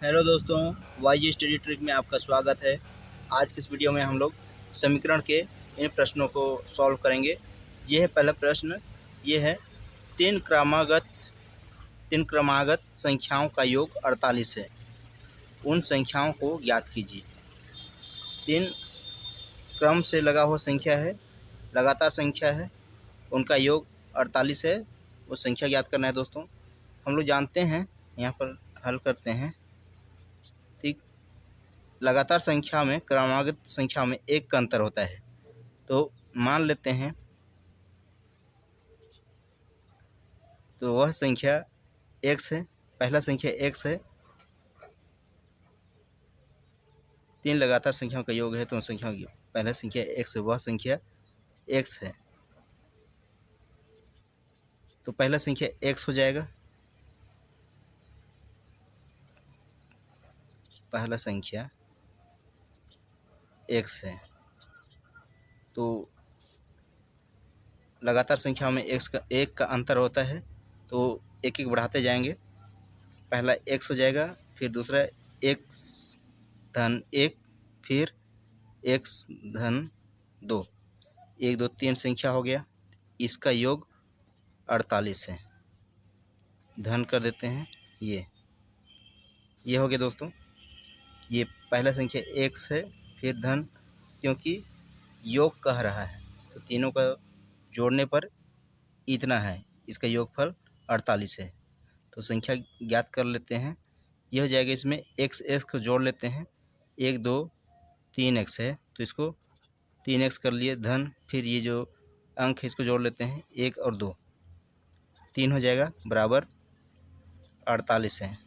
Hello दोस्तों, Y study trick में आपका स्वागत है। आज की इस वीडियो में हम लोग समीकरण के इन प्रश्नों को सॉल्व करेंगे। ये है पहला प्रश्न। ये है तीन क्रमागत संख्याओं का योग 48 है। उन संख्याओं को ज्ञात कीजिए। तीन क्रम से लगा हुआ संख्या है, लगातार संख्या है, उनका योग 48 है। वो संख्या ज्ञात करना है दोस्तों। हम लोग जानते हैं, यहाँ पर हल करते हैं। ठीक, लगातार संख्या में क्रमागत संख्या में एक का अंतर होता है। तो मान लेते हैं, तो वह संख्या x है। पहला संख्या x है। तीन लगातार संख्याओं का योग है, तो उन संख्याओं की पहला संख्या x है, वह संख्या x है। तो पहला संख्या x हो जाएगा। पहला संख्या x है। तो लगातार संख्या में एक का अंतर होता है, तो एक एक बढ़ाते जाएंगे। पहला x हो जाएगा, फिर दूसरा x धन 1, फिर x धन 2। 1 2 3 संख्या हो गया। इसका योग 48 है। धन कर देते हैं। ये हो गया दोस्तों। ये पहला संख्या x है, फिर धन, क्योंकि योग कह रहा है तो तीनों का जोड़ने पर इतना है। इसका योगफल 48 है। तो संख्या ज्ञात कर लेते हैं। यह हो जाएगा, इसमें x को जोड़ लेते हैं। 1 2 3 x है, तो इसको 3x कर लिए धन, फिर ये जो अंक है इसको जोड़ लेते हैं। 1 और 2, 3 हो जाएगा, बराबर 48 है।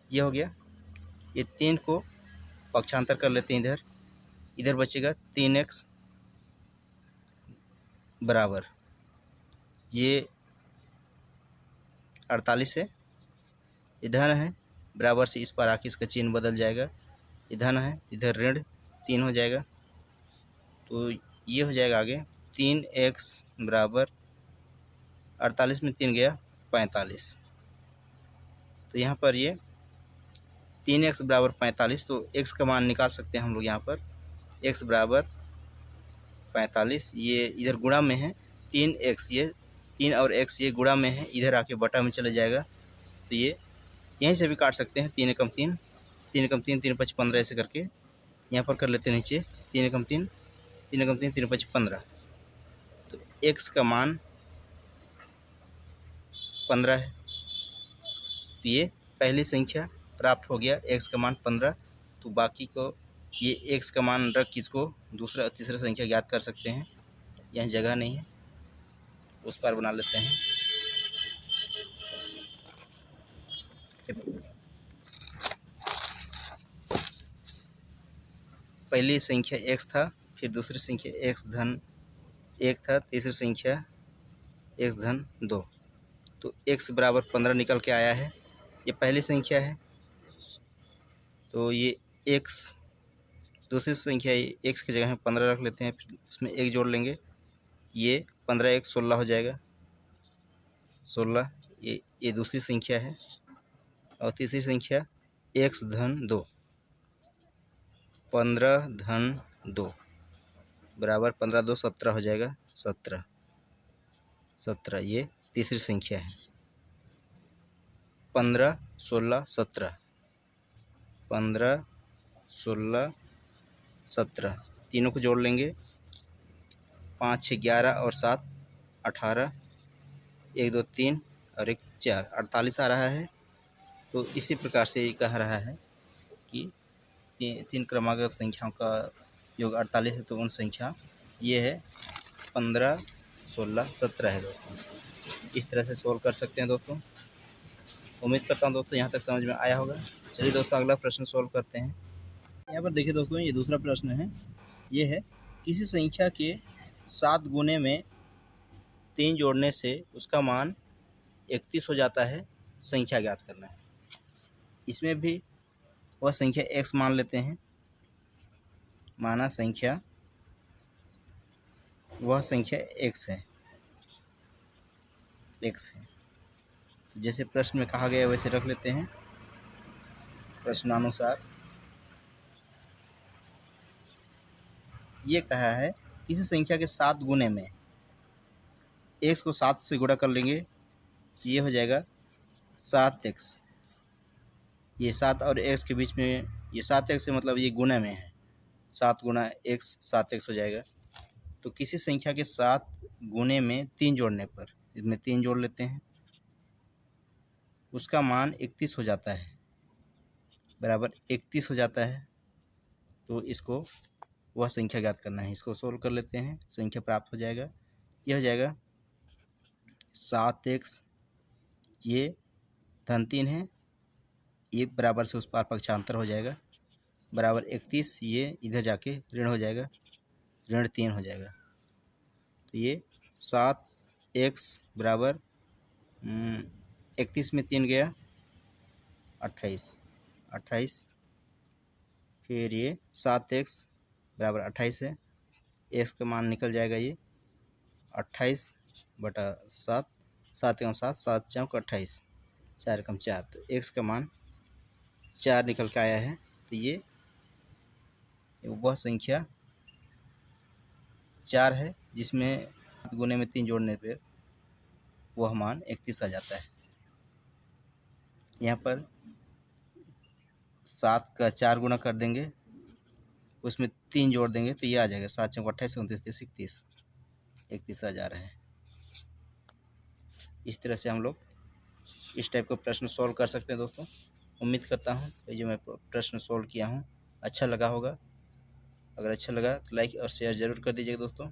ये हो गया। ये 3 को पक्षांतर कर लेते हैं। इधर बचेगा 3x बराबर, ये 48 है। ये धन है, बराबर से इस पर आके इसका चिन्ह बदल जाएगा। ये धन है, इधर ऋण 3 हो जाएगा। तो ये हो जाएगा आगे 3x बराबर 48 में 3 गया 45। तो यहाँ पर ये 3x बराबर 45, तो x का मान निकाल सकते हैं हम लोग। यहाँ पर x बराबर 45, ये इधर गुणा में है। 3x, ये 3 और x ये गुणा में है, इधर आके बटा में चले जाएगा। तो ये यहीं से भी काट सकते हैं। 3 एकम 3, 3 एकम 3, 3 5 15, ऐसे करके यहाँ पर कर लेते हैं नीचे। 3 एकम 3, 3 एकम 3, 3 5 15। तो x का मान 15 है। तो ये पहली संख्या प्राप्त हो गया, x का मान 15। तो बाकी को ये x का मान रख इसको दूसरा और तीसरा संख्या ज्ञात कर सकते हैं। यहाँ जगह नहीं है, उस पर बना लेते हैं। पहली संख्या x था, फिर दूसरी संख्या x धन 1 था, तीसरी संख्या x धन 2। तो x बराबर 15 निकल के आया है। ये पहली संख्या है, तो ये x, दूसरी संख्या x की जगह में 15 रख लेते हैं, फिर इसमें 1 जोड़ लेंगे। ये 15 1 16 हो जाएगा, 16। ये दूसरी संख्या है। और तीसरी संख्या x धन 2, 15 धन 2 बराबर 15 2 17 हो जाएगा, 17। ये तीसरी संख्या है। 15 16 17, 15 16 17, तीनों को जोड़ लेंगे। 5 6 11 और 7 18, 1 2 3 और 1 4, 48 आ रहा है। तो इसी प्रकार से ये कह रहा है कि तीन क्रमागत संख्याओं का योग 48 है। तो उन संख्या ये है 15 16 17 है दोस्तों। इस तरह से सोल्व कर सकते हैं दोस्तों। उम्मीद करता हूँ दोस्तों यहाँ तक समझ में आया होगा। चलिए दोस्तों, अगला प्रश्न सोल्व करते हैं। यहाँ पर देखिए दोस्तों, ये दूसरा प्रश्न है। ये है, किसी संख्या के 7 गुने में 3 जोड़ने से उसका मान 31 हो जाता है, संख्या ज्ञात करना है। इसमें भी वह संख्या x मान लेते हैं। माना संख्या, वह संख्या x है। तो जैसे प्रश्न में कहा गया है वैसे रख लेते हैं। प्रश्नानुसार ये कहा है किसी संख्या के 7 गुने में x को 7 से गुणा कर लेंगे, ये हो जाएगा 7x। ये 7 और x के बीच में ये 7x से मतलब ये गुणे में है, 7 गुना x 7x हो जाएगा। तो किसी संख्या के 7 गुने में 3 जोड़ने पर, इसमें 3 जोड़ लेते हैं, उसका मान 31 हो जाता है, बराबर 31 हो जाता है। तो इसको वह संख्या ज्ञात करना है। इसको सोल्व कर लेते हैं, संख्या प्राप्त हो जाएगा। यह हो जाएगा 7x, ये धन 3 है, ये बराबर से उस पार पक्षांतर हो जाएगा, बराबर 31, ये इधर जाके ऋण हो जाएगा, ऋण 3 हो जाएगा। तो ये 7x बराबर 31 में 3 गया 28, फिर ये 7x बराबर 28 है, x का मान निकल जाएगा ये 28/7, 7 एवं 7, 7 चौक 28, 4 कम 4, तो x का मान 4 निकल के आया है। तो ये वह संख्या 4 है जिसमें गुने में 3 जोड़ने पर वह मान 31 आ जाता है। यहाँ पर 7 का 4 गुना कर देंगे, उसमें 3 जोड़ देंगे तो ये आ जाएगा 7 चौक 28, 29, 31, 31 आ जा रहा है। इस तरह से हम लोग इस टाइप का प्रश्न सॉल्व कर सकते हैं दोस्तों। उम्मीद करता हूँ कि जो मैं प्रश्न सॉल्व किया हूँ अच्छा लगा होगा। अगर अच्छा लगा तो लाइक और शेयर ज़रूर कर दीजिएगा दोस्तों।